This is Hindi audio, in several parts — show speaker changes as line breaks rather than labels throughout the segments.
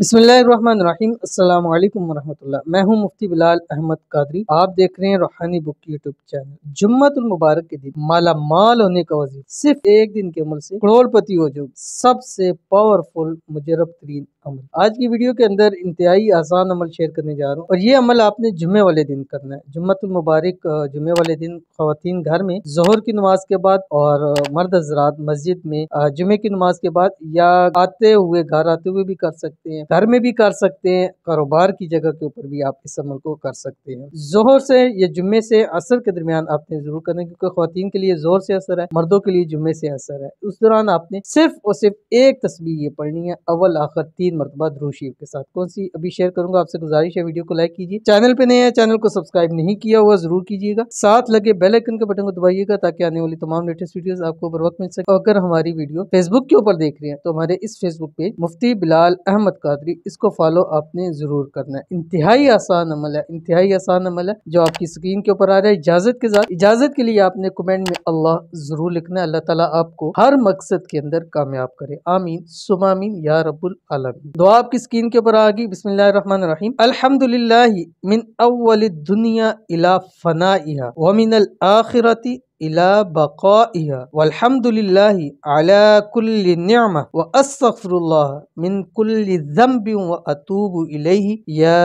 बिस्मिल्लाहिर्रहमानिर्रहीम अस्सलाम वालेकुम वरहमतुल्लाह। मैं हूं मुफ्ती बिलाल अहमद कादरी। आप देख रहे हैं रूहानी बुक यूट्यूब चैनल। जुम्मतुल मुबारक के दिन माला माल होने का वजीर सिर्फ एक दिन के अमल से करोड़पति हो जाओ। सबसे पावरफुल मुजरब तरीन अमल। आज की वीडियो के अंदर इंतहाई आसान अमल शेयर करने जा रहा हूँ और ये अमल आपने जुम्मे वाले दिन करना है। जुम्मतुल मुबारक जुम्मे वाले दिन खवातीन घर में जोहर की नमाज के बाद और मर्द हजरात मस्जिद में जुम्मे की नमाज के बाद या आते हुए घर आते हुए भी कर सकते हैं, घर में भी कर सकते हैं, कारोबार की जगह के ऊपर भी आप इस अमल को कर सकते हैं। जोहर से या जुम्मे से असर के दरमियान आपने जरूर करना है, क्योंकि खवातीन के लिए जोहर से असर है, मर्दों के लिए जुम्मे से असर है। उस दौरान आपने सिर्फ और सिर्फ एक तस्बीह ये पढ़नी है, अव्वल आखिर 3 मरतबा दुरूद शरीफ के साथ। कौन सी अभी शेयर करूंगा, आपसे गुजारिश है वीडियो को लाइक कीजिए। चैनल पे नए हैं, चैनल को सब्सक्राइब नहीं किया हुआ जरूर कीजिएगा। साथ लगे बेल आइकन के बटन को दबाइएगा ताकि आने वाली तमाम लेटेस्ट वीडियोस आपको बर वक्त मिल सके। अगर हमारी वीडियो फेसबुक के ऊपर देख रहे हैं तो हमारे इस फेसबुक पेज मुफ्ती बिलाल अहमद कादरी, इसको फॉलो आपने जरूर करना है। इंतहाई आसान अमल है, इंतहाई आसान अमल है जो आपकी स्क्रीन के ऊपर आ रहा है। इजाजत के साथ, इजाजत के लिए आपने कमेंट में अल्लाह जरूर लिखना है। अल्लाह ताला आपको हर मकसद के अंदर कामयाब करे, आमीन सुम्मा आमीन या रब्बुल आलमीन। दुआ आपकी स्क्रीन के ऊपर आ गई। बिस्मिल्लाहिर्रहमानिर्रहीम। अल्हम्दुलिल्लाहि मिन अव्वलिद दुनिया इला फनाइहा व मिनल आखिरति इला बक़ाइहा वल्हम्दुलिल्लाहि अला कुल्ली निअमा व अस्तग़फिरुल्लाह मिन कुल्ली ज़ंबिन व अतूबु इलैहि या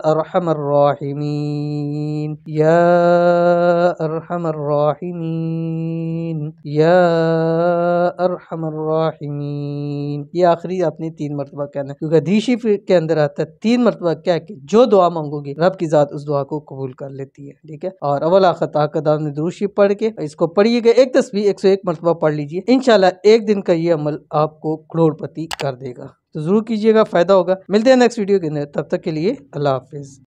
अरहमर राहिमीन या अरहमर राहिमीन या अरहमर राहिमीन। ये आखिरी आपने 3 मरतबा कहना है, क्योंकि हदीस शरीफ के अंदर आता है 3 मरतबा कह के जो दुआ मांगोगे रब की जात उस दुआ को कबूल कर लेती है। ठीक है, और अव्वल आखिर ताकत आपने दुरूद शरीफ पढ़ के इसको पढ़िएगा। एक तस्बीह 101 मरतबा पढ़ लीजिए। इंशाल्लाह एक दिन का ये अमल आपको करोड़पति कर देगा। तो जरूर कीजिएगा, फायदा होगा। मिलते हैं नेक्स्ट वीडियो के अंदर, तब तक के लिए अल्लाह हाफिज।